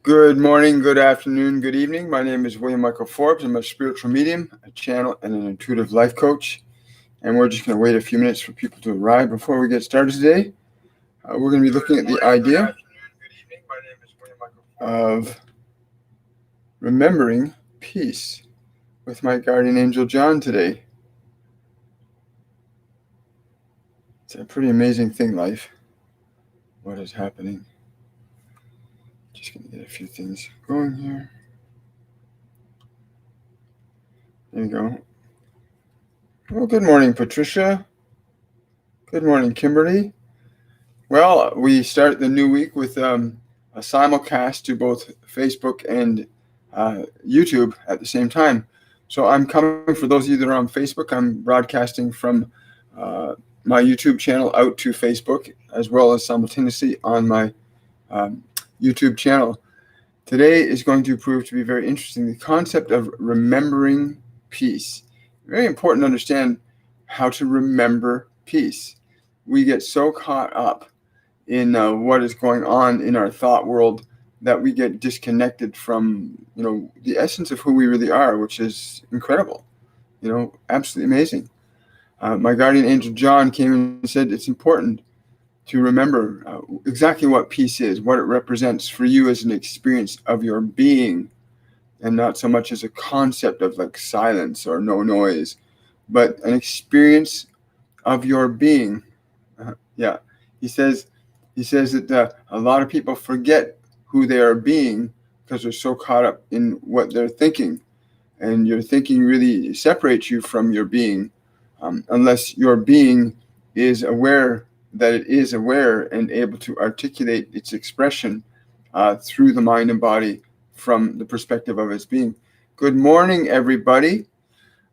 Good morning, good afternoon, good evening. My name is William Michael Forbes. I'm a spiritual medium, a channel, and an intuitive life coach. And we're just going to wait a few minutes for people to arrive before we get started today. We're going to be looking at the idea of remembering peace with my guardian angel John today. It's a pretty amazing thing, life. What is happening? Just going to get a few things going here. There you go. Well, good morning, Patricia. Good morning, Kimberly. Well, we start the new week with a simulcast to both Facebook and YouTube at the same time. So I'm coming, for those of you that are on Facebook, I'm broadcasting from my YouTube channel out to Facebook, as well as simultaneously on my YouTube channel. Today is going to prove to be very interesting. The concept of remembering peace. Very important to understand how to remember peace. We get so caught up in what is going on in our thought world that we get disconnected from, the essence of who we really are, which is incredible, absolutely amazing. My guardian angel John came and said it's important to remember exactly what peace is, what it represents for you as an experience of your being, and not so much as a concept of like silence or no noise, but an experience of your being. Yeah, he says that a lot of people forget who they are being because they're so caught up in what they're thinking, and your thinking really separates you from your being, unless your being is aware that it is aware and able to articulate its expression through the mind and body from the perspective of its being. Good morning, everybody.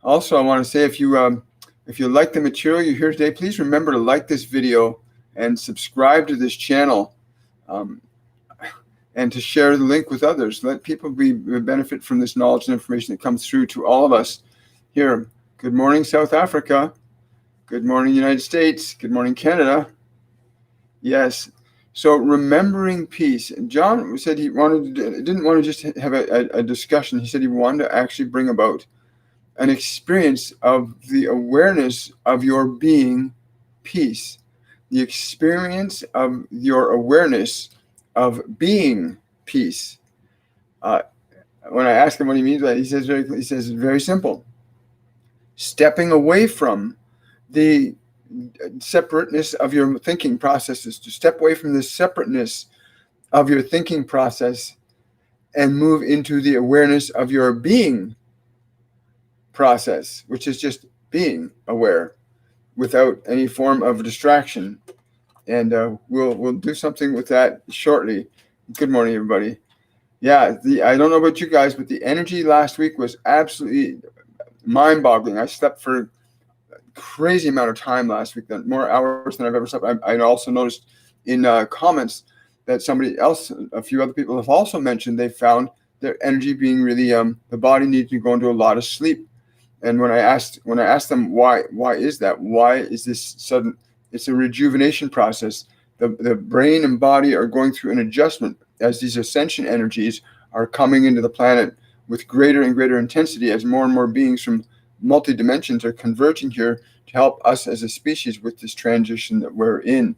Also, I want to say, if you like the material you hear today, please remember to like this video and subscribe to this channel, and to share the link with others. Let people benefit from this knowledge and information that comes through to all of us here. Good morning, South Africa. Good morning, United States. Good morning, Canada. Yes. So remembering peace. John said he didn't want to just have a discussion. He said he wanted to actually bring about an experience of the awareness of your being peace. The experience of your awareness of being peace. When I ask him what he means by it, he says it's very simple. Stepping away from the separateness of your thinking processes, to step away from the separateness of your thinking process and move into the awareness of your being process, which is just being aware without any form of distraction. And we'll do something with that shortly. Good morning, everybody. Yeah, I don't know about you guys, but the energy last week was absolutely mind-boggling. I slept for a crazy amount of time last week, more hours than I've ever slept. I also noticed in comments that somebody else, a few other people have also mentioned they found their energy being really, the body needs to go into a lot of sleep. And when I asked them why is that? Why is this sudden? It's a rejuvenation process. The brain and body are going through an adjustment as these ascension energies are coming into the planet with greater and greater intensity, as more and more beings from multi-dimensions are converging here to help us as a species with this transition that we're in.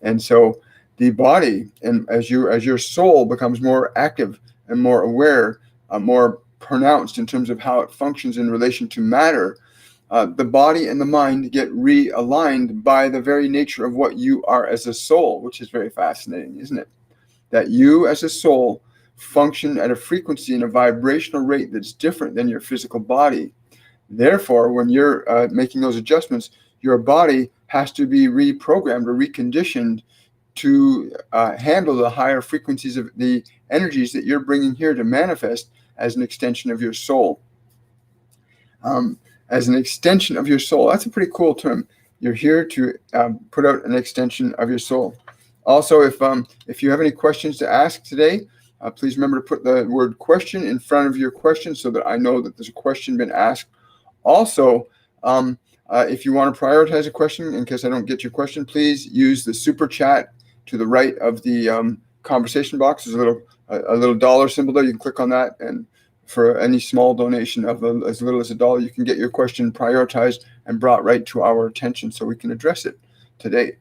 And so the body, and as your soul becomes more active and more aware, more pronounced in terms of how it functions in relation to matter, the body and the mind get realigned by the very nature of what you are as a soul, which is very fascinating, isn't it? That you as a soul function at a frequency and a vibrational rate that's different than your physical body. Therefore, when you're making those adjustments, your body has to be reprogrammed or reconditioned to handle the higher frequencies of the energies that you're bringing here to manifest as an extension of your soul. As an extension of your soul. That's a pretty cool term. You're here to put out an extension of your soul. Also, if you have any questions to ask today, please remember to put the word question in front of your question so that I know that there's a question been asked. Also, if you want to prioritize a question, in case I don't get your question, please use the super chat to the right of the conversation box. There's a little a little dollar symbol there. You can click on that, and for any small donation of as little as $1, you can get your question prioritized and brought right to our attention so we can address it today.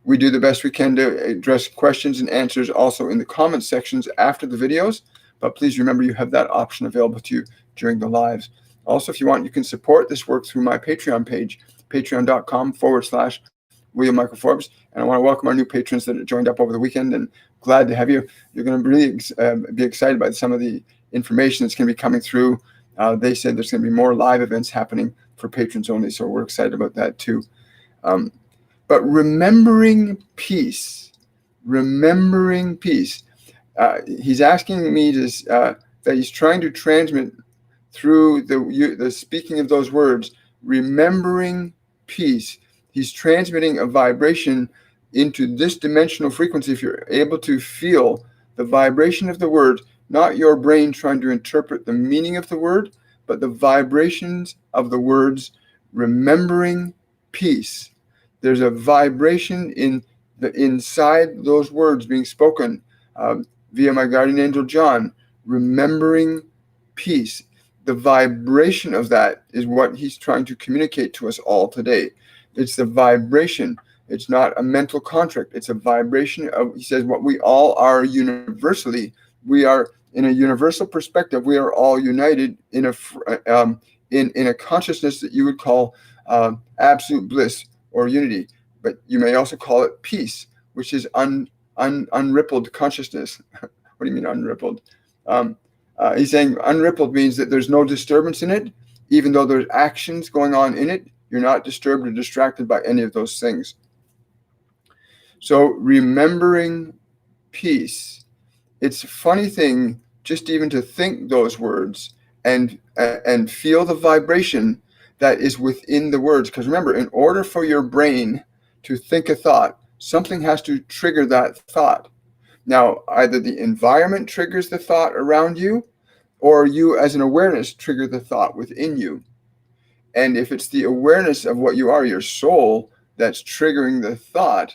We do the best we can to address questions and answers also in the comment sections after the videos, but please remember you have that option available to you during the lives. Also, if you want, you can support this work through my Patreon page, patreon.com/William Michael Forbes. And I want to welcome our new patrons that joined up over the weekend, and glad to have you. You're going to really be excited by some of the information that's going to be coming through. They said there's going to be more live events happening for patrons only, so we're excited about that too. But remembering peace. He's asking me that he's trying to transmit through the speaking of those words, remembering peace. He's transmitting a vibration into this dimensional frequency. If you're able to feel the vibration of the word, not your brain trying to interpret the meaning of the word, but the vibrations of the words, remembering peace. There's a vibration inside those words being spoken via my guardian angel John, remembering peace. The vibration of that is what he's trying to communicate to us all today. It's the vibration. It's not a mental construct. It's a vibration of, he says, what we all are universally. We are, in a universal perspective, we are all united in a consciousness that you would call absolute bliss or unity. But you may also call it peace, which is unrippled consciousness. What do you mean unrippled? He's saying unrippled means that there's no disturbance in it, even though there's actions going on in it. You're not disturbed or distracted by any of those things. So remembering peace, it's a funny thing just even to think those words and feel the vibration that is within the words. Because remember, in order for your brain to think a thought, something has to trigger that thought. Now, either the environment triggers the thought around you, or you as an awareness trigger the thought within you. And if it's the awareness of what you are, your soul, that's triggering the thought,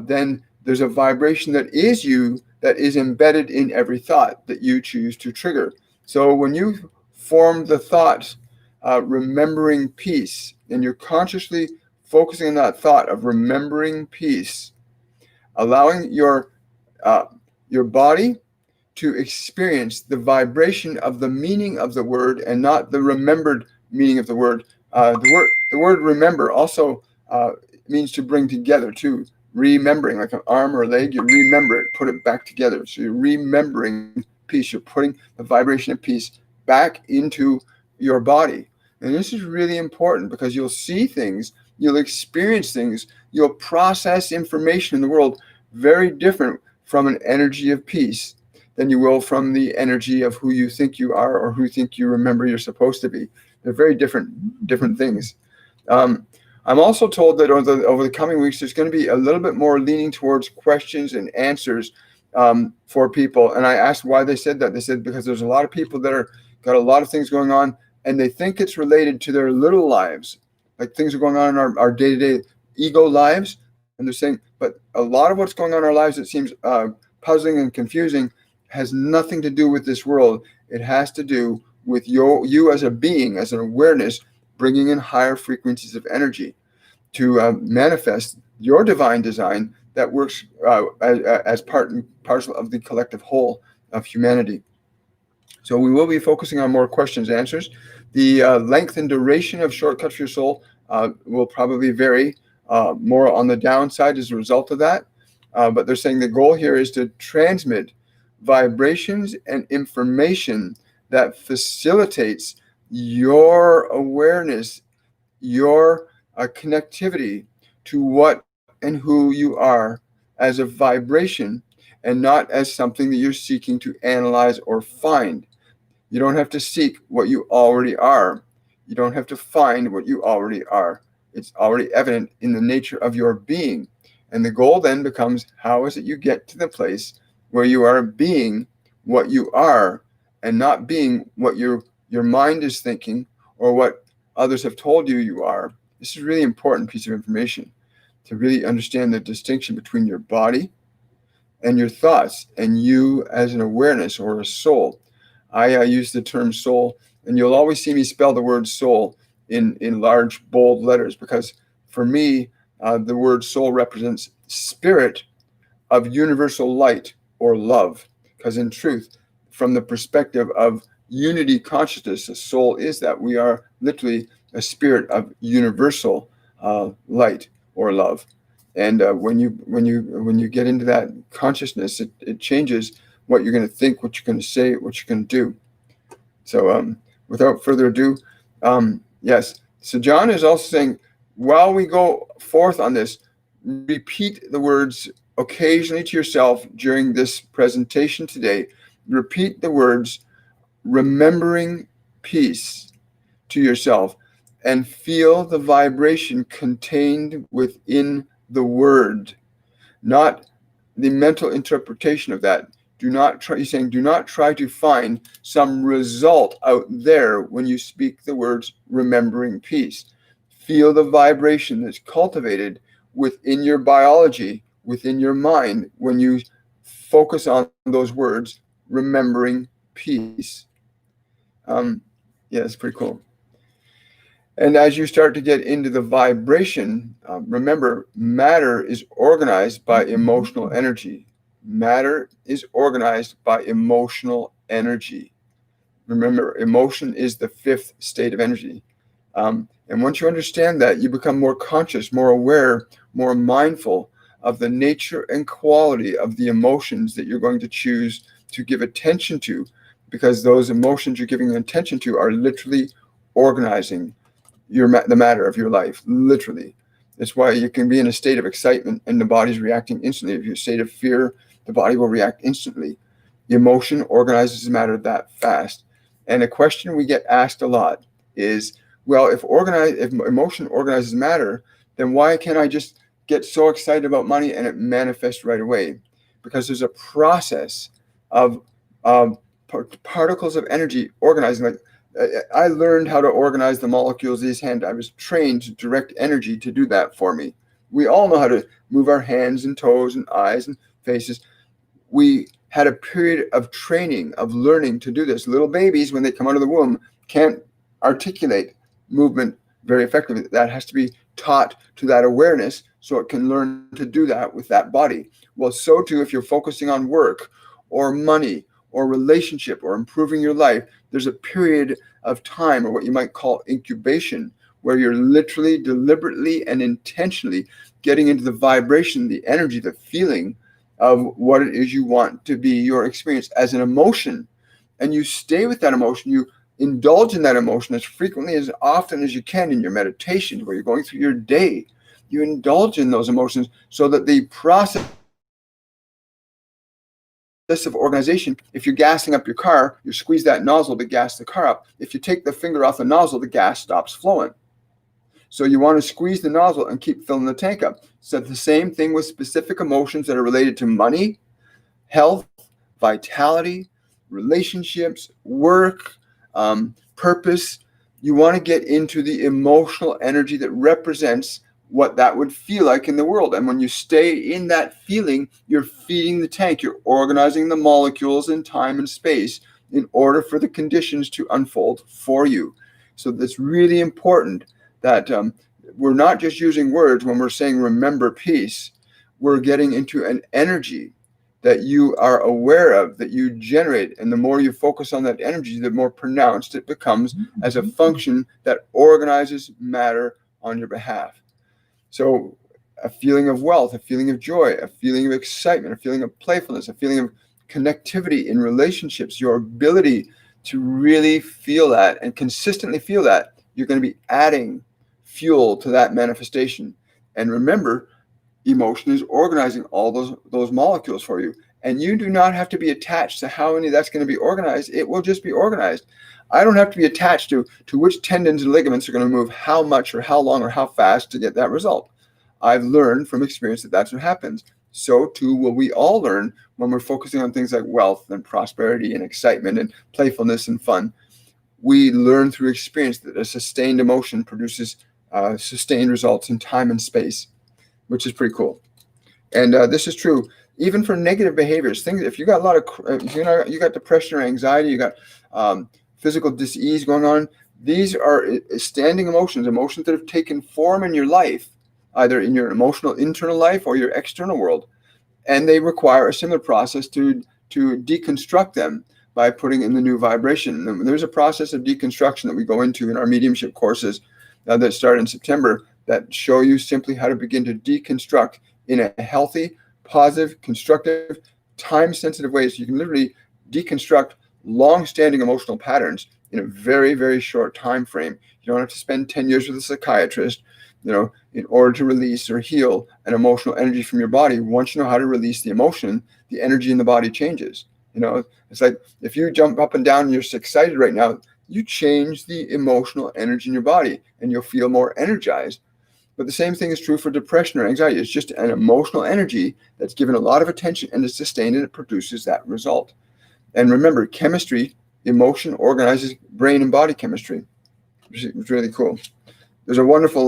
then there's a vibration that is you, that is embedded in every thought that you choose to trigger. So when you form the thought, remembering peace, and you're consciously focusing on that thought of remembering peace, allowing your body to experience the vibration of the meaning of the word and not the remembered meaning of the word. The word remember also means to bring together too. Remembering, like an arm or a leg, you remember it, put it back together. So you're remembering peace. You're putting the vibration of peace back into your body. And this is really important because you'll see things, you'll experience things, you'll process information in the world very different from an energy of peace than you will from the energy of who you think you are or who you think you remember you're supposed to be. They're very different things. I'm also told that over the coming weeks, there's going to be a little bit more leaning towards questions and answers for people. And I asked why they said that. They said because there's a lot of people that are got a lot of things going on, and they think it's related to their little lives, like things are going on in our day-to-day ego lives. And they're saying, but a lot of what's going on in our lives that seems puzzling and confusing has nothing to do with this world. It has to do with you as a being, as an awareness, bringing in higher frequencies of energy to manifest your divine design that works as part and parcel of the collective whole of humanity. So we will be focusing on more questions and answers. The length and duration of Shortcuts for Your Soul will probably vary more on the downside as a result of that. But they're saying the goal here is to transmit vibrations and information that facilitates your awareness, your connectivity to what and who you are as a vibration, and not as something that you're seeking to analyze or find. You don't have to seek what you already are. You don't have to find what you already are. It's already evident in the nature of your being. And the goal then becomes, how is it you get to the place where you are being what you are and not being what your mind is thinking or what others have told you you are. This is a really important piece of information to really understand the distinction between your body, and your thoughts, and you as an awareness or a soul. I use the term soul, and you'll always see me spell the word soul in large, bold letters, because for me, the word soul represents spirit of universal light or love. Because in truth, from the perspective of unity consciousness, a soul is that. We are literally a spirit of universal light or love. And when you get into that consciousness, it changes what you're going to think, what you're going to say, what you're going to do. So without further ado, yes. So John is also saying, while we go forth on this, repeat the words occasionally to yourself during this presentation today. Repeat the words, remembering peace, to yourself, and feel the vibration contained within the word, not the mental interpretation of that. Do not try, he's saying, do not try to find some result out there when you speak the words remembering peace. Feel the vibration that's cultivated within your biology, within your mind, when you focus on those words, remembering peace. Yeah, it's pretty cool. And as you start to get into the vibration, remember, matter is organized by emotional energy. Matter is organized by emotional energy. Remember, emotion is the fifth state of energy. And once you understand that, you become more conscious, more aware, more mindful of the nature and quality of the emotions that you're going to choose to give attention to, because those emotions you're giving attention to are literally organizing the matter of your life, literally. That's why you can be in a state of excitement and the body's reacting instantly. If you're in a state of fear, the body will react instantly. The emotion organizes the matter that fast. And a question we get asked a lot is, well, if emotion organizes matter, then why can't I just get so excited about money and it manifests right away? Because there's a process of particles of energy organizing. Like, I learned how to organize the molecules of these hands. I was trained to direct energy to do that for me. We all know how to move our hands and toes and eyes and faces. We had a period of training, of learning to do this. Little babies, when they come out of the womb, can't articulate movement very effectively. That has to be taught to that awareness so it can learn to do that with that body. Well, so too, if you're focusing on work or money or relationship or improving your life, there's a period of time, or what you might call incubation, where you're literally, deliberately, and intentionally getting into the vibration, the energy, the feeling of what it is you want to be your experience as an emotion. And you stay with that emotion. You indulge in that emotion as frequently, as often as you can in your meditation, where you're going through your day. You indulge in those emotions so that the process of organization, if you're gassing up your car, you squeeze that nozzle to gas the car up. If you take the finger off the nozzle, the gas stops flowing. So you want to squeeze the nozzle and keep filling the tank up. So the same thing with specific emotions that are related to money, health, vitality, relationships, work, purpose. You want to get into the emotional energy that represents what that would feel like in the world. And when you stay in that feeling, you're feeding the tank. You're organizing the molecules in time and space in order for the conditions to unfold for you. So that's really important that we're not just using words when we're saying remember peace. We're getting into an energy that you are aware of, that you generate. And the more you focus on that energy, the more pronounced it becomes as a function that organizes matter on your behalf. So a feeling of wealth, a feeling of joy, a feeling of excitement, a feeling of playfulness, a feeling of connectivity in relationships, your ability to really feel that and consistently feel that, you're going to be adding fuel to that manifestation. And remember, emotion is organizing all those molecules for you. And you do not have to be attached to how many that's going to be organized. It will just be organized. I don't have to be attached to which tendons and ligaments are going to move how much or how long or how fast to get that result. I've learned from experience that that's what happens. So too will we all learn when we're focusing on things like wealth and prosperity and excitement and playfulness and fun. We learn through experience that a sustained emotion produces sustained results in time and space, which is pretty cool. And this is true even for negative behaviors. Things, if you got a lot of, if you got depression or anxiety, you got physical dis-ease going on, these are standing emotions that have taken form in your life, either in your emotional internal life or your external world. And they require a similar process to deconstruct them by putting in the new vibration. And there's a process of deconstruction that we go into in our mediumship courses that start in September that show you simply how to begin to deconstruct in a healthy, positive, constructive, time-sensitive way. So you can literally deconstruct long-standing emotional patterns in a very, very short time frame. You don't have to spend 10 years with a psychiatrist, in order to release or heal an emotional energy from your body. Once you know how to release the emotion, the energy in the body changes. It's like if you jump up and down and you're excited right now, you change the emotional energy in your body and you'll feel more energized. But the same thing is true for depression or anxiety. It's just an emotional energy that's given a lot of attention and is sustained, and it produces that result. And remember, chemistry, emotion organizes brain and body chemistry, which is really cool. There's a wonderful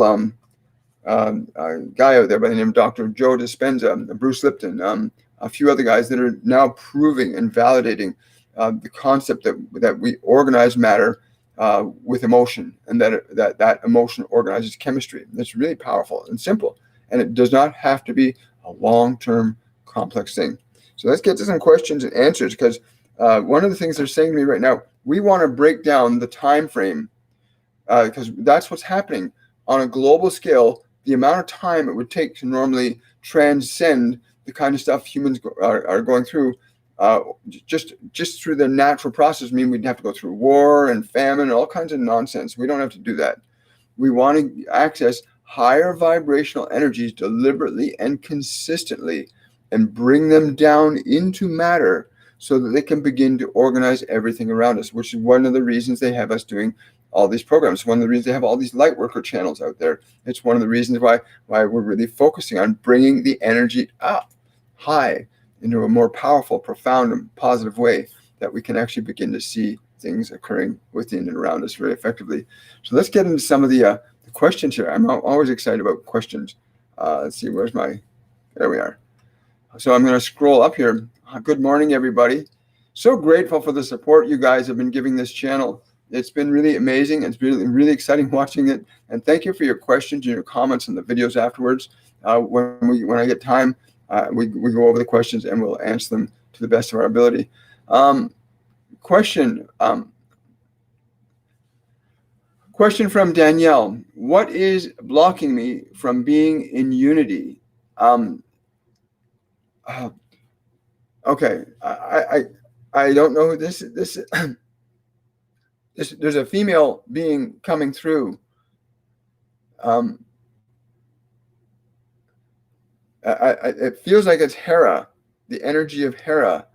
guy out there by the name of Dr. Joe Dispenza, Bruce Lipton, a few other guys that are now proving and validating the concept that we organize matter with emotion, and that emotion organizes chemistry. It's really powerful and simple, and it does not have to be a long-term complex thing. So let's get to some questions and answers, because one of the things they're saying to me right now, we want to break down the time frame, because that's what's happening on a global scale. The amount of time it would take to normally transcend the kind of stuff humans are going through, just through the natural process, mean we'd have to go through war and famine and all kinds of nonsense. We don't have to do that. We want to access higher vibrational energies deliberately and consistently and bring them down into matter so that they can begin to organize everything around us, which is one of the reasons they have us doing all these programs. One of the reasons they have all these light worker channels out there. It's one of the reasons why we're really focusing on bringing the energy up high into a more powerful, profound, and positive way that we can actually begin to see things occurring within and around us very effectively. So let's get into some of the questions here. I'm always excited about questions. Let's see, there we are. So I'm going to scroll up here. Good morning, everybody. So grateful for the support you guys have been giving this channel. It's been really amazing. It's been really exciting watching it. And thank you for your questions and your comments in the videos afterwards. When I get time, we go over the questions and we'll answer them to the best of our ability. Question from Danielle. What is blocking me from being in unity? Okay, I don't know who this is. There's a female being coming through. It feels like it's Hera, the energy of Hera.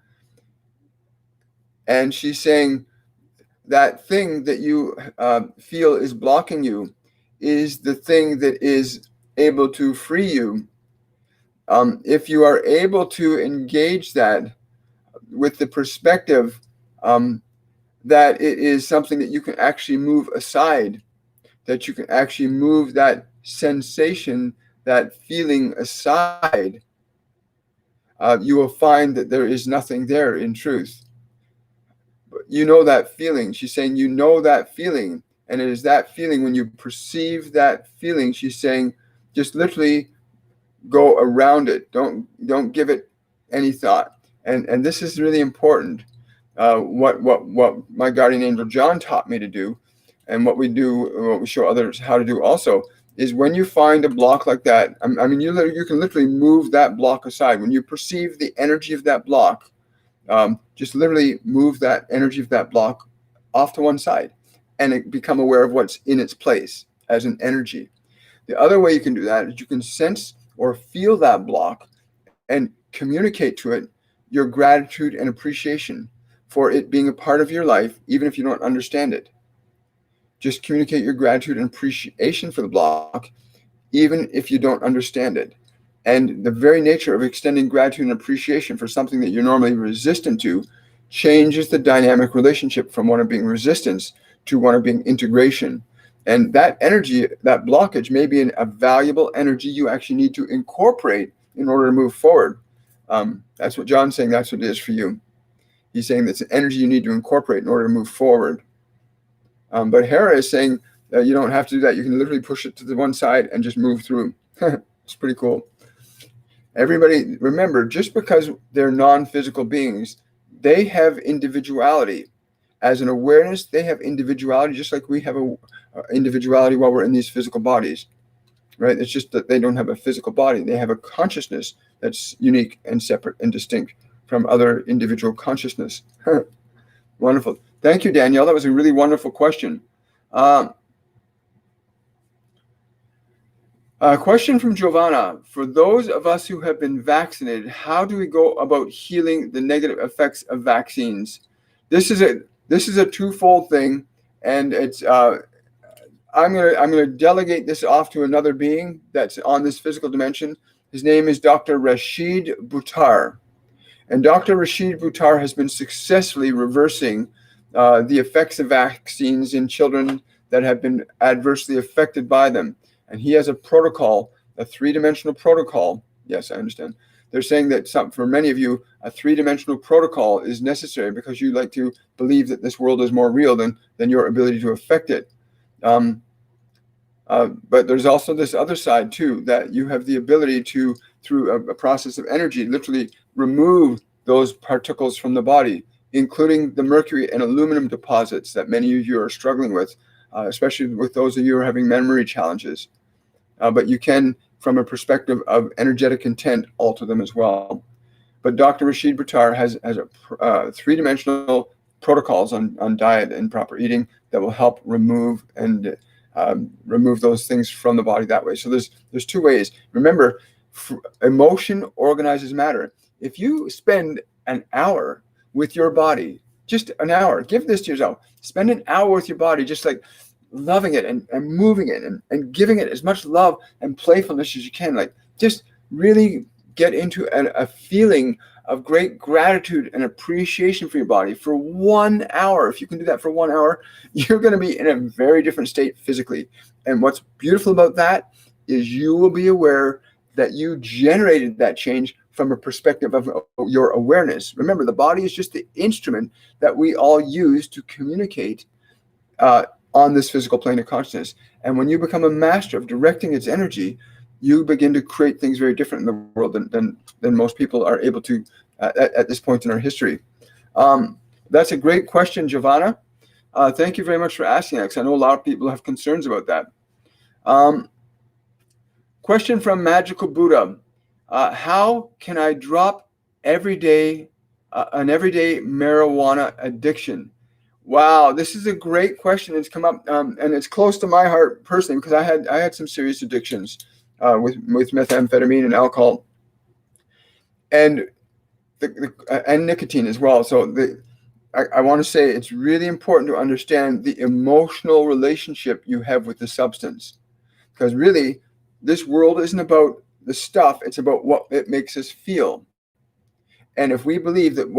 And she's saying that thing that you feel is blocking you is the thing that is able to free you. If you are able to engage that with the perspective that it is something that you can actually move aside, that you can actually move that sensation, that feeling aside, you will find that there is nothing there in truth. But you know that feeling. She's saying you know that feeling, and it is that feeling. When you perceive that feeling, she's saying just literally go around it. Don't give it any thought. And this is really important. What my guardian angel John taught me to do, and what we show others how to do also, is when you find a block like that, I mean, you can literally move that block aside. When you perceive the energy of that block, just literally move that energy of that block off to one side and become aware of what's in its place as an energy. The other way you can do that is you can sense or feel that block and communicate to it your gratitude and appreciation for it being a part of your life, even if you don't understand it. Just communicate your gratitude and appreciation for the block, even if you don't understand it. And the very nature of extending gratitude and appreciation for something that you're normally resistant to changes the dynamic relationship from one of being resistance to one of being integration. And that energy, that blockage, may be a valuable energy you actually need to incorporate in order to move forward. That's what John's saying. That's what it is for you. He's saying that's an energy you need to incorporate in order to move forward. But Hera is saying that you don't have to do that. You can literally push it to the one side and just move through. It's pretty cool. Everybody, remember, just because they're non-physical beings, they have individuality. As an awareness, they have individuality, just like we have a individuality while we're in these physical bodies, right? It's just that they don't have a physical body. They have a consciousness that's unique and separate and distinct from other individual consciousness. Wonderful. Thank you, Danielle. That was a really wonderful question. A question from Giovanna. For those of us who have been vaccinated, how do we go about healing the negative effects of vaccines? This is a twofold thing, and it's I'm gonna delegate this off to another being that's on this physical dimension. His name is Dr. Rashid Buttar, and Dr. Rashid Buttar has been successfully reversing the effects of vaccines in children that have been adversely affected by them. And he has a protocol, a three-dimensional protocol. Yes, I understand. They're saying that for many of you, a three-dimensional protocol is necessary because you like to believe that this world is more real than your ability to affect it. But there's also this other side too, that you have the ability to, through a process of energy, literally remove those particles from the body, including the mercury and aluminum deposits that many of you are struggling with, especially with those of you who are having memory challenges. But you can, from a perspective of energetic intent, alter them as well. But Dr. Rashid Buttar has a three-dimensional protocols on diet and proper eating that will help remove those things from the body that way. So there's two ways. Remember, emotion organizes matter. If you spend an hour with your body, just an hour, give this to yourself. Spend an hour with your body, just like loving it and moving it and giving it as much love and playfulness as you can. Like, just really get into a feeling of great gratitude and appreciation for your body for 1 hour. If you can do that for 1 hour, you're going to be in a very different state physically. And what's beautiful about that is you will be aware that you generated that change from a perspective of your awareness. Remember, the body is just the instrument that we all use to communicate on this physical plane of consciousness. And when you become a master of directing its energy, you begin to create things very different in the world than most people are able to at this point in our history. That's a great question, Giovanna. Thank you very much for asking that, because I know a lot of people have concerns about that. Question from Magical Buddha. How can I drop an everyday marijuana addiction? Wow, this is a great question. It's come up, and it's close to my heart personally, because I had some serious addictions with methamphetamine and alcohol, and nicotine as well. So I want to say it's really important to understand the emotional relationship you have with the substance, because really, this world isn't about the stuff; it's about what it makes us feel. And if we believe that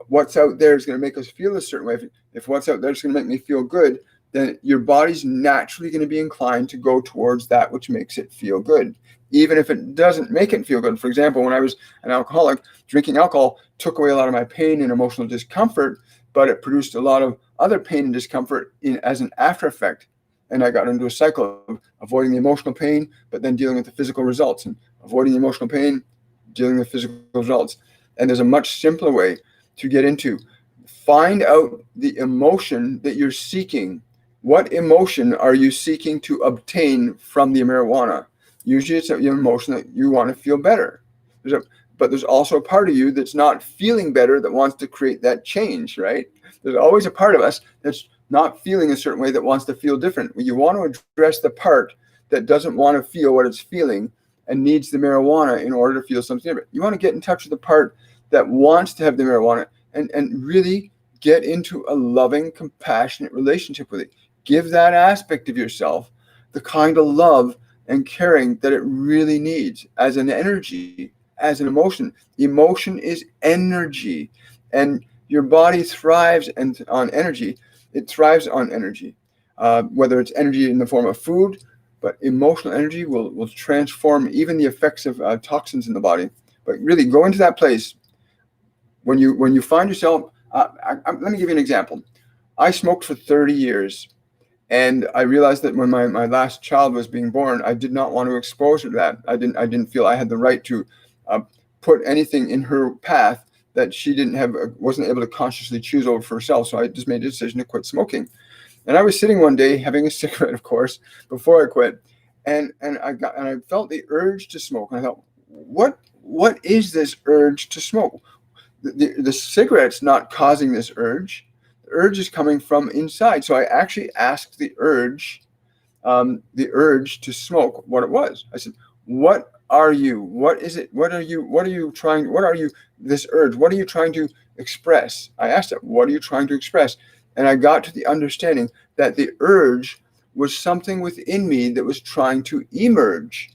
what's out there is going to make us feel a certain way, if what's out there is going to make me feel good, then your body's naturally going to be inclined to go towards that which makes it feel good, even if it doesn't make it feel good. For example, when I was an alcoholic, drinking alcohol took away a lot of my pain and emotional discomfort, but it produced a lot of other pain and discomfort as an after effect. And I got into a cycle of avoiding the emotional pain, but then dealing with the physical results, and avoiding the emotional pain, dealing with physical results. And there's a much simpler way to get into. Find out the emotion that you're seeking. What emotion are you seeking to obtain from the marijuana? Usually it's an emotion that you want to feel better. But there's also a part of you that's not feeling better that wants to create that change, right? There's always a part of us that's not feeling a certain way that wants to feel different. You want to address the part that doesn't want to feel what it's feeling and needs the marijuana in order to feel something different. You want to get in touch with the part that wants to have the marijuana and really get into a loving, compassionate relationship with it. Give that aspect of yourself the kind of love and caring that it really needs as an energy, as an emotion. Emotion is energy, and your body thrives on energy. It thrives on energy, whether it's energy in the form of food, but emotional energy will transform even the effects of toxins in the body But really go into that place when you find yourself. Let me give you an example. I smoked for 30 years. And I realized that when my last child was being born, I did not want to expose her to that. I didn't feel I had the right to put anything in her path that she wasn't able to consciously choose over for herself. So I just made a decision to quit smoking. And I was sitting one day having a cigarette, of course, before I quit, and I felt the urge to smoke. And I thought, what is this urge to smoke? The cigarette's not causing this urge. The urge is coming from inside. So I actually asked the urge to smoke what it was. I said, what are you? What is it? What are you trying? What are you, this urge? What are you trying to express? I asked it, what are you trying to express? And I got to the understanding that the urge was something within me that was trying to emerge.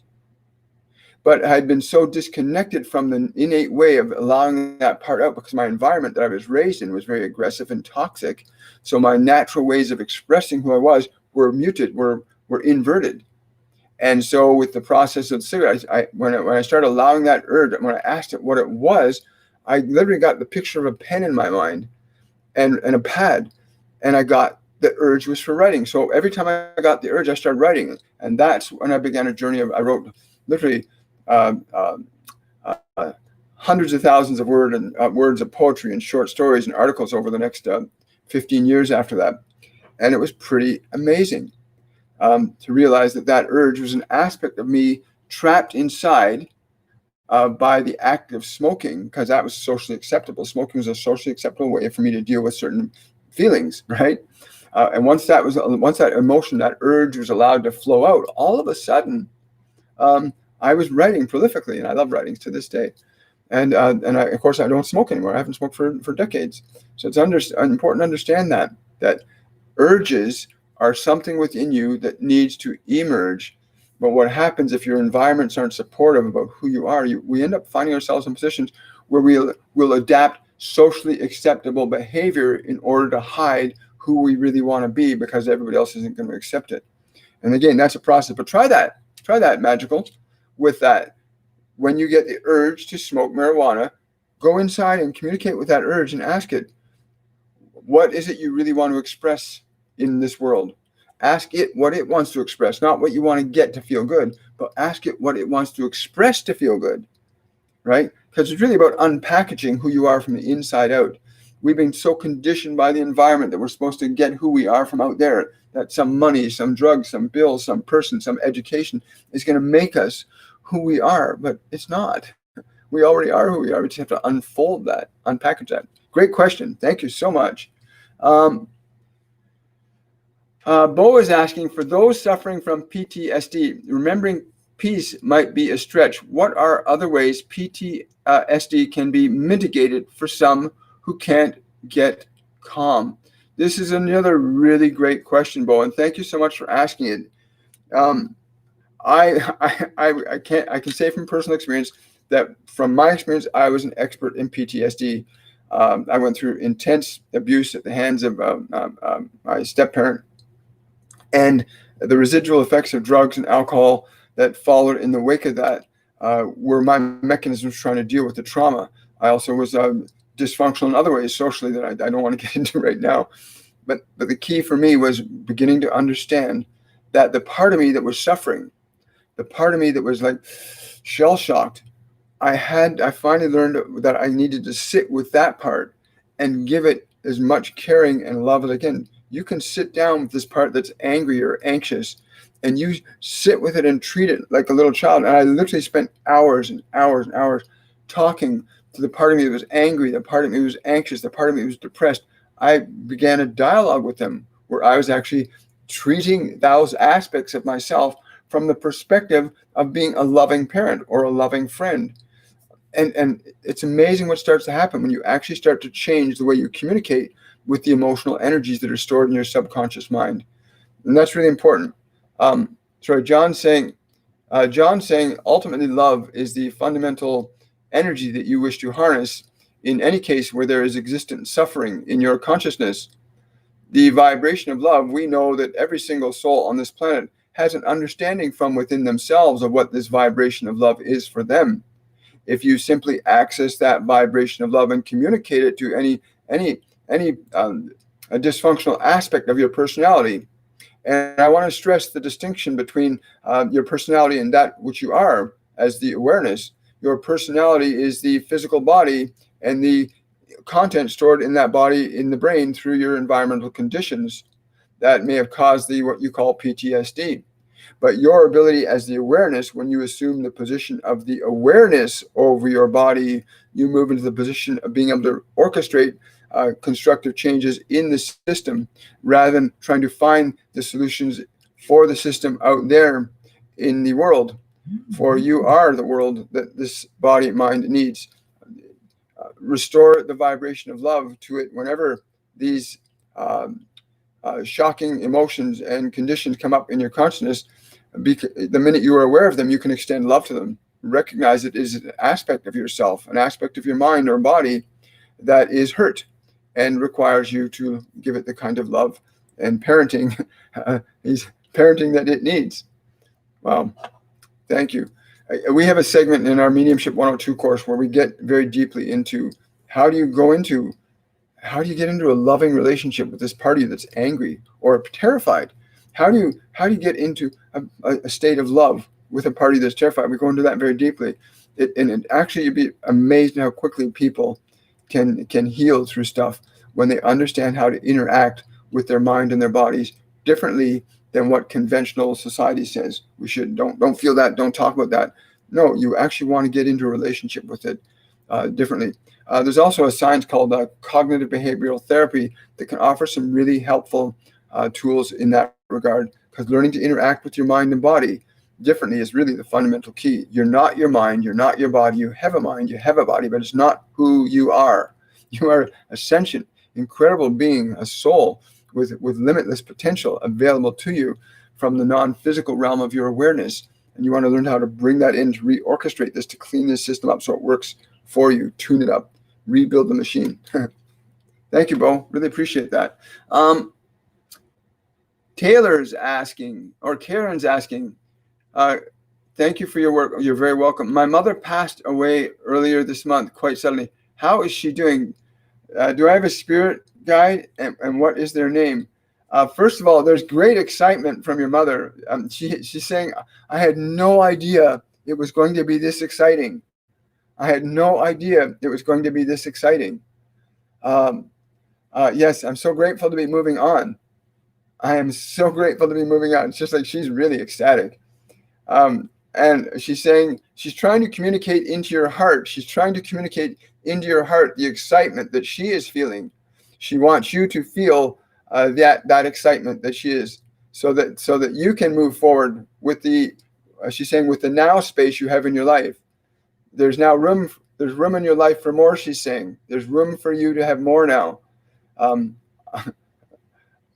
But I had been so disconnected from the innate way of allowing that part out because my environment that I was raised in was very aggressive and toxic. So my natural ways of expressing who I was were muted, were inverted. And so with the process of cigarettes, when I started allowing that urge, when I asked it what it was, I literally got the picture of a pen in my mind and a pad. And I got the urge was for writing. So every time I got the urge, I started writing. And that's when I began a journey I wrote literally hundreds of thousands of words of poetry and short stories and articles over the next 15 years after that. And it was pretty amazing to realize that urge was an aspect of me trapped inside by the act of smoking, because that was socially acceptable. Smoking was a socially acceptable way for me to deal with certain feelings, right? And once that emotion, that urge was allowed to flow out, all of a sudden, I was writing prolifically, and I love writing to this day. And of course, I don't smoke anymore. I haven't smoked for decades. So it's important to understand that urges are something within you that needs to emerge. But what happens if your environments aren't supportive about who you are, we end up finding ourselves in positions where we'll adapt socially acceptable behavior in order to hide who we really want to be because everybody else isn't going to accept it. And again, that's a process. But try that, Magical, with that. When you get the urge to smoke marijuana, go inside and communicate with that urge and ask it, what is it you really want to express in this world? Ask it what it wants to express, not what you want to get to feel good, but ask it what it wants to express to feel good, right? Because it's really about unpackaging who you are from the inside out. We've been so conditioned by the environment that we're supposed to get who we are from out there, that some money, some drugs, some bills, some person, some education is going to make us who we are, but it's not. We already are who we are. We just have to unfold that, unpackage that. Great question. Thank you so much. Bo is asking, for those suffering from PTSD, remembering peace might be a stretch. What are other ways PTSD can be mitigated for some who can't get calm? This is another really great question, Bo, and thank you so much for asking it. I can say from personal experience that from my experience, I was an expert in PTSD. I went through intense abuse at the hands of my step-parent, and the residual effects of drugs and alcohol that followed in the wake of that were my mechanisms trying to deal with the trauma. I also was dysfunctional in other ways socially that I don't want to get into right now. But the key for me was beginning to understand that the part of me that was suffering, the part of me that was like shell-shocked, I finally learned that I needed to sit with that part and give it as much caring and love as I can. You can sit down with this part that's angry or anxious, and you sit with it and treat it like a little child. And I literally spent hours and hours and hours talking to the part of me that was angry, the part of me that was anxious, the part of me that was depressed. I began a dialogue with them where I was actually treating those aspects of myself from the perspective of being a loving parent or a loving friend. And it's amazing what starts to happen when you actually start to change the way you communicate with the emotional energies that are stored in your subconscious mind. And that's really important. John's saying, ultimately love is the fundamental energy that you wish to harness in any case where there is existent suffering in your consciousness. The vibration of love, we know that every single soul on this planet has an understanding from within themselves of what this vibration of love is for them. if you simply access that vibration of love and communicate it to any a dysfunctional aspect of your personality. And I want to stress the distinction between your personality and that which you are as the awareness. Your personality is the physical body and the content stored in that body in the brain through your environmental conditions that may have caused what you call PTSD. But your ability as the awareness, when you assume the position of the awareness over your body, you move into the position of being able to orchestrate constructive changes in the system rather than trying to find the solutions for the system out there in the world. For you are the world that this body mind needs. Restore the vibration of love to it whenever these shocking emotions and conditions come up in your consciousness. The minute you are aware of them, you can extend love to them. Recognize it is an aspect of yourself, an aspect of your mind or body that is hurt and requires you to give it the kind of love and parenting, parenting that it needs. Wow. Thank you. We have a segment in our Mediumship 102 course where we get very deeply into how do you get into a loving relationship with this part of you that's angry or terrified? How do you get into a state of love with a party that's terrified? We go into that very deeply. Actually, you'd be amazed how quickly people can heal through stuff when they understand how to interact with their mind and their bodies differently than what conventional society says we should. Don't feel that. Don't talk about that. No, you actually want to get into a relationship with it differently. There's also a science called cognitive behavioral therapy that can offer some really helpful tools in that regard, because learning to interact with your mind and body differently is really the fundamental key. You're not your mind, you're not your body. You have a mind, you have a body, but it's not who you are. You are a sentient, incredible being, a soul with limitless potential available to you from the non-physical realm of your awareness. And you want to learn how to bring that in, to reorchestrate this, to clean this system up so it works for you, tune it up, rebuild the machine. Thank you, Bo. Really appreciate that. Taylor's asking, or Karen's asking, thank you for your work. You're very welcome. My mother passed away earlier this month, quite suddenly. How is she doing? Do I have a spirit guide? And what is their name? First of all, there's great excitement from your mother. She's saying, I had no idea it was going to be this exciting. I had no idea it was going to be this exciting. Yes, I'm so grateful to be moving on. I am so grateful to be moving on. It's just like she's really ecstatic. And she's saying she's trying to communicate into your heart. She's trying to communicate into your heart the excitement that she is feeling. She wants you to feel that excitement that she is, so that you can move forward with she's saying, with the now space you have in your life. There's now room. There's room in your life for more. She's saying there's room for you to have more now.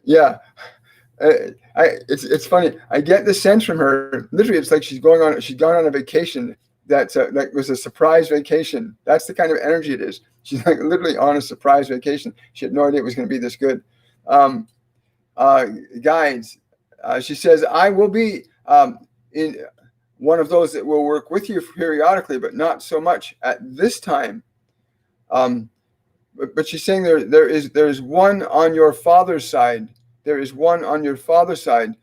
Yeah. It's funny. I get the sense from her. Literally, it's like she's gone on a vacation that was a surprise vacation. That's the kind of energy it is. She's like literally on a surprise vacation. She had no idea it was going to be this good. Guides. She says, I will be in one of those that will work with you periodically, but not so much at this time. But she's saying there is one on your father's side. There is one on your father's side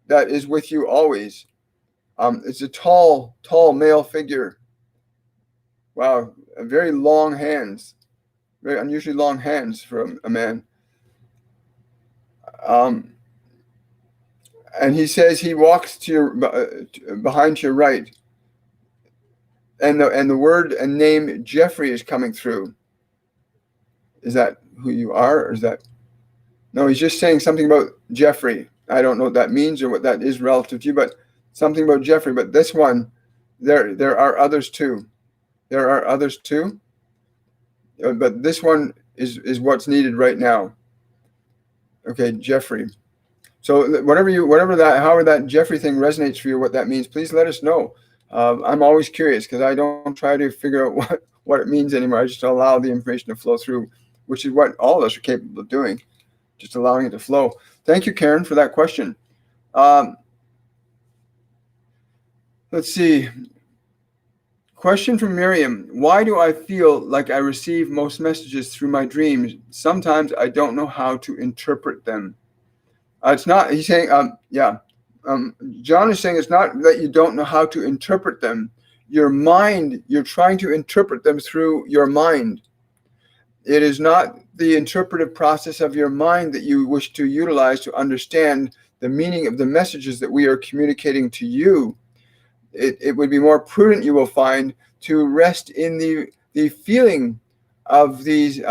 that is with you always. It's a tall male figure. Wow, very long hands, very unusually long hands for a man. And he says he walks to your behind to your right, and the word and name Jeffrey is coming through. Is that who you are, or is that? No, he's just saying something about Jeffrey. I don't know what that means or what that is relative to you, but something about Jeffrey. But this one, there are others too. There are others too. But this one is what's needed right now. Okay, Jeffrey. So however that Jeffrey thing resonates for you, what that means, please let us know. I'm always curious, because I don't try to figure out what it means anymore. I just allow the information to flow through, which is what all of us are capable of doing, just allowing it to flow. Thank you, Karen, for that question. Let's see. Question from Miriam. Why do I feel like I receive most messages through my dreams? Sometimes I don't know how to interpret them. It's not, he's saying, John is saying it's not that you don't know how to interpret them. Your mind, you're trying to interpret them through your mind. It is not the interpretive process of your mind that you wish to utilize to understand the meaning of the messages that we are communicating to you. It would be more prudent, you will find, to rest in the feeling of the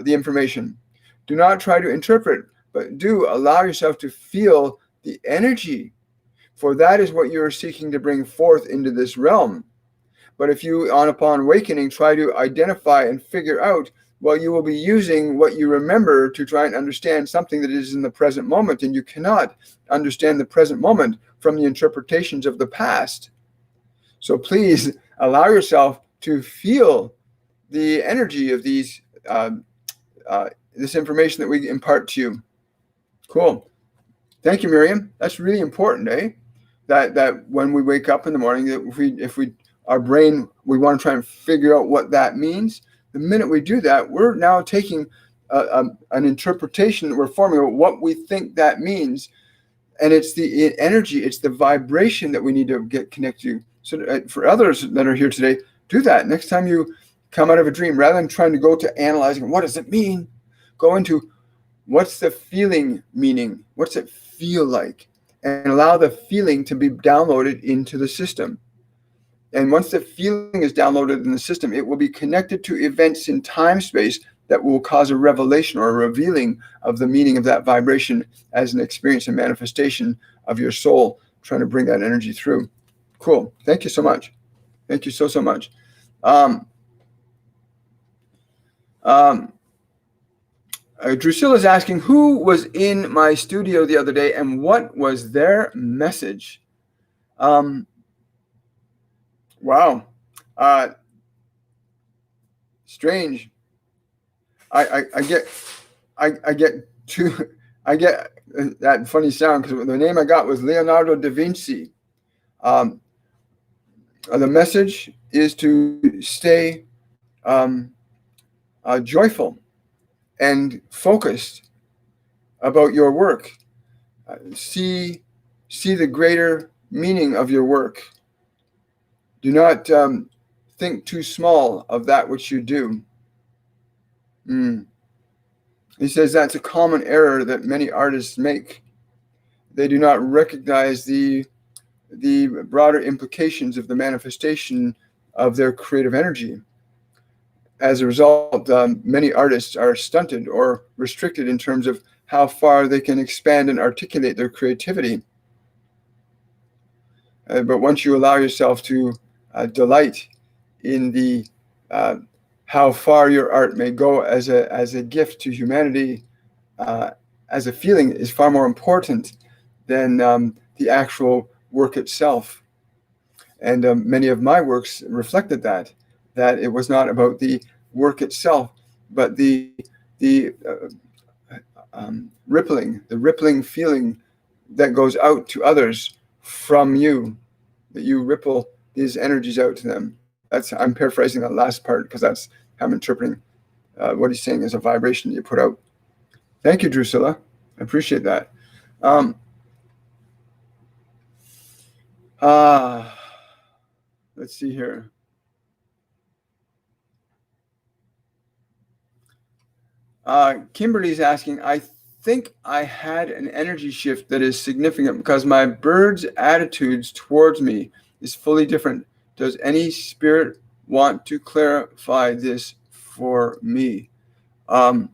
information. Do not try to interpret, but do allow yourself to feel the energy, for that is what you are seeking to bring forth into this realm. But if you, upon awakening, try to identify and figure out, well, you will be using what you remember to try and understand something that is in the present moment, and you cannot understand the present moment from the interpretations of the past. So please allow yourself to feel the energy of these this information that we impart to you. Cool. Thank you, Miriam. That's really important, eh? That when we wake up in the morning, that if we our brain, we want to try and figure out what that means. The minute we do that, we're now taking an interpretation that we're forming of what we think that means. And it's the energy, it's the vibration that we need to get connected to. So for others that are here today, do that. Next time you come out of a dream, rather than trying to go to analyzing, what does it mean? Go into what's the feeling meaning? What's it feel like? And allow the feeling to be downloaded into the system. And once the feeling is downloaded in the system, it will be connected to events in time space that will cause a revelation or a revealing of the meaning of that vibration as an experience and manifestation of your soul, trying to bring that energy through. Cool. Thank you so much. Thank you so much. Drusilla is asking, who was in my studio the other day and what was their message? Wow. Strange. I get that funny sound because the name I got was Leonardo da Vinci. The message is to stay joyful and focused about your work. See the greater meaning of your work. Do not think too small of that which you do. He says that's a common error that many artists make. They do not recognize the broader implications of the manifestation of their creative energy. As a result, many artists are stunted or restricted in terms of how far they can expand and articulate their creativity. But once you allow yourself to delight in the how far your art may go as a gift to humanity, as a feeling, is far more important than the actual work itself. And many of my works reflected that it was not about the work itself, but the rippling feeling that goes out to others from you, that you ripple these energies out to them. I'm paraphrasing that last part because that's how I'm interpreting what he's saying as a vibration that you put out. Thank you, Drusilla. I appreciate that. Let's see here. Kimberly's asking, I think I had an energy shift that is significant because my bird's attitudes towards me is fully different. Does any spirit want to clarify this for me? Well,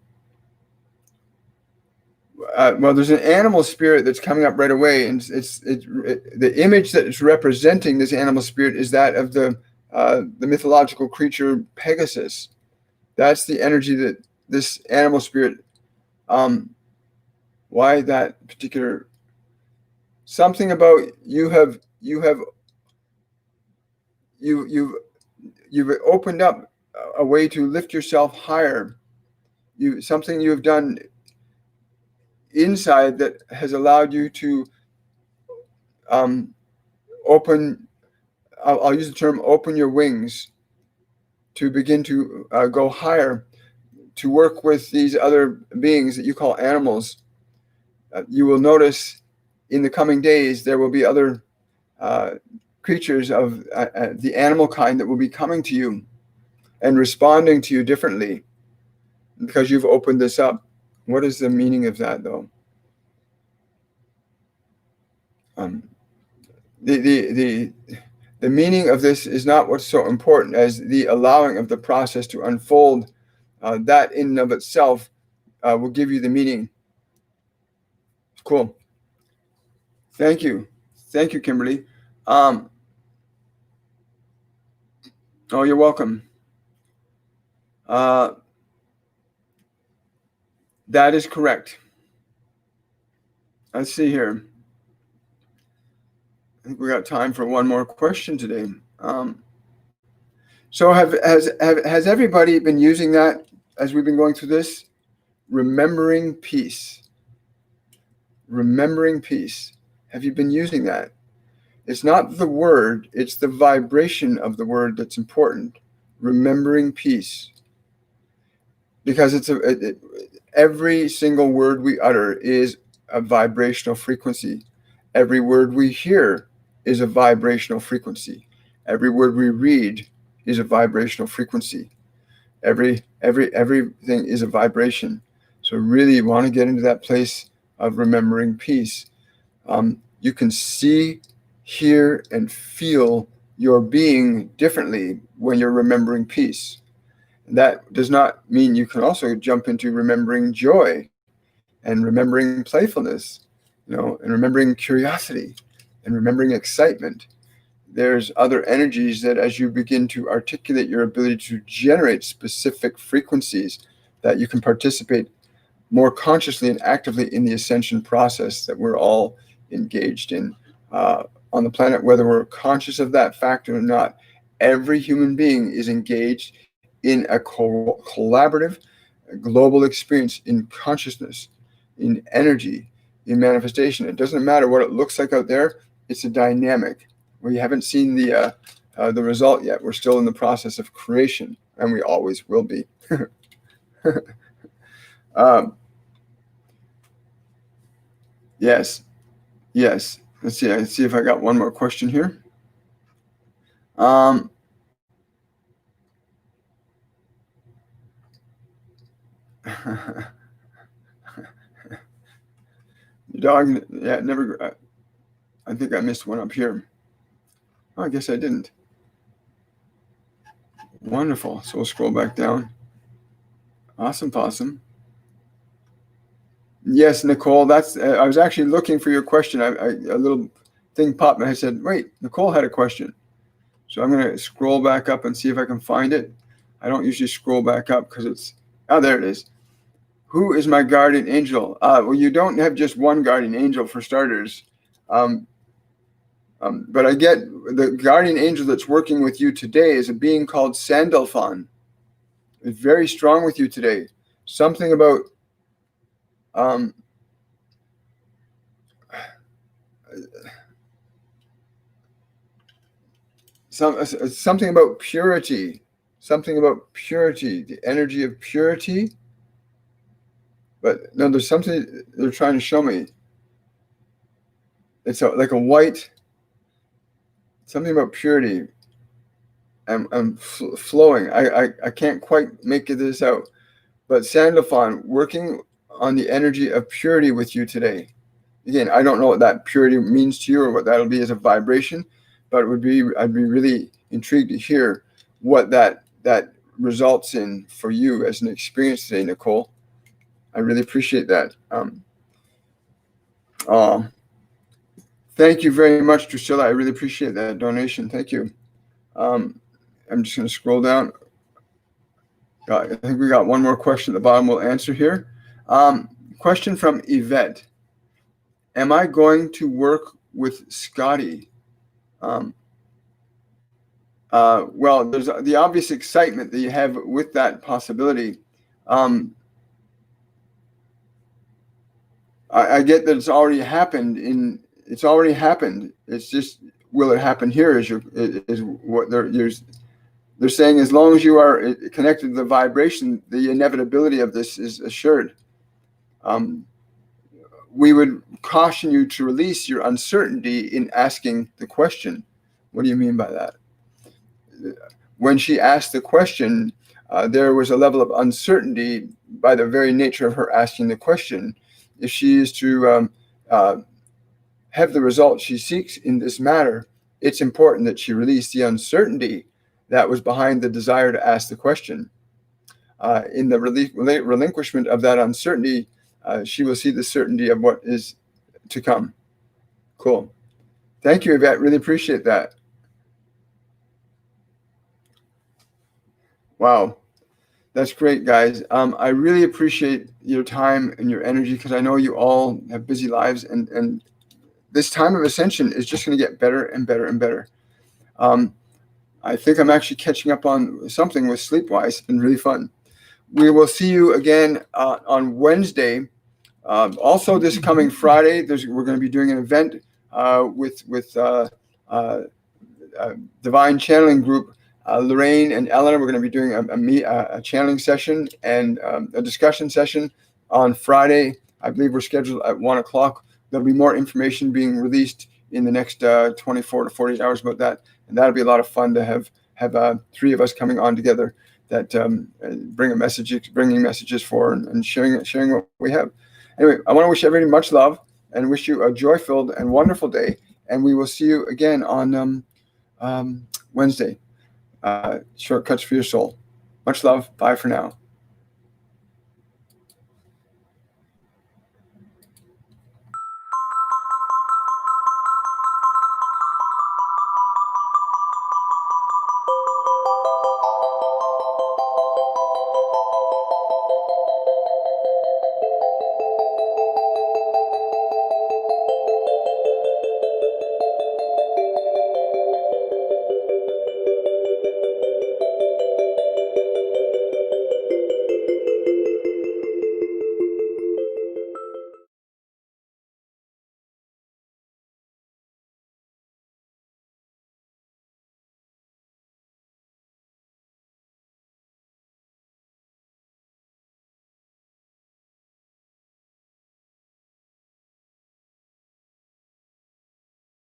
there's an animal spirit that's coming up right away, and the image that is representing this animal spirit is that of the mythological creature Pegasus. That's the energy that this animal spirit. Why that particular? Something about you've opened up a way to lift yourself higher. Something you have done inside that has allowed you to open I'll use the term open your wings to begin to go higher, to work with these other beings that you call animals. You will notice in the coming days there will be other creatures of the animal kind that will be coming to you and responding to you differently because you've opened this up. What is the meaning of that, though? The meaning of this is not what's so important as the allowing of the process to unfold. That in and of itself will give you the meaning. Cool. Thank you, Kimberly. Oh, you're welcome. That is correct. Let's see here. I think we got time for one more question today. So has everybody been using that as we've been going through this? Remembering peace. Remembering peace. Have you been using that? It's not the word, it's the vibration of the word that's important. Remembering peace. Because every single word we utter is a vibrational frequency. Every word we hear is a vibrational frequency. Every word we read is a vibrational frequency. Everything is a vibration. So really you want to get into that place of remembering peace. You can see, hear, and feel your being differently when you're remembering peace. That does not mean you can also jump into remembering joy and remembering playfulness, and remembering curiosity and remembering excitement. There's other energies that as you begin to articulate your ability to generate specific frequencies, that you can participate more consciously and actively in the ascension process that we're all engaged in on the planet, whether we're conscious of that fact or not. Every human being is engaged in a collaborative global experience in consciousness, in energy, in manifestation. It doesn't matter what it looks like out there. It's a dynamic. We haven't seen the result yet. We're still in the process of creation, and we always will be. Yes. Let's see if I got one more question here. The dog, yeah, never. I think I missed one up here. Oh, I guess I didn't. Wonderful. So we'll scroll back down. Awesome, possum. Yes, Nicole. That's. I was actually looking for your question. A little thing popped, and I said, "Wait, Nicole had a question." So I'm going to scroll back up and see if I can find it. I don't usually scroll back up because it's. Oh, there it is. Who is my guardian angel? Well, you don't have just one guardian angel for starters. But I get the guardian angel that's working with you today is a being called Sandalphon. It's very strong with you today. Something about something about purity. Something about purity, the energy of purity. But no, there's something they're trying to show me. It's like a white. Something about purity. I'm flowing. I can't quite make this out. But Sandalphon working on the energy of purity with you today. Again, I don't know what that purity means to you or what that'll be as a vibration, but I'd be really intrigued to hear what that results in for you as an experience today, Nicole. I really appreciate that. Thank you very much, Drusilla. I really appreciate that donation. Thank you. I'm just going to scroll down. I think we got one more question at the bottom we'll answer here. Question from Yvette. Am I going to work with Scotty? Well, there's the obvious excitement that you have with that possibility. I get that it's already happened. It's just will it happen here is what they're saying. As long as you are connected to the vibration, the inevitability of this is assured. We would caution you to release your uncertainty in asking the question. What do you mean by that? When she asked the question, there was a level of uncertainty by the very nature of her asking the question. If she is to have the result she seeks in this matter, it's important that she release the uncertainty that was behind the desire to ask the question. In the relinquishment of that uncertainty, she will see the certainty of what is to come. Cool. Thank you, Yvette. Really appreciate that. Wow. That's great, guys. I really appreciate your time and your energy, because I know you all have busy lives, and this time of ascension is just going to get better and better and better. I think I'm actually catching up on something with Sleepwise. It's been really fun. We will see you again on Wednesday. Also, this coming Friday, we're going to be doing an event with Divine Channeling Group. Lorraine and Eleanor, we're going to be doing a channeling session and a discussion session on Friday. I believe we're scheduled at 1 o'clock. There'll be more information being released in the next 24 to 48 hours about that. And that'll be a lot of fun to have three of us coming on together that bringing messages for and sharing what we have. Anyway, I want to wish everybody much love and wish you a joy-filled and wonderful day. And we will see you again on Wednesday. Shortcuts for your soul. Much love. Bye for now.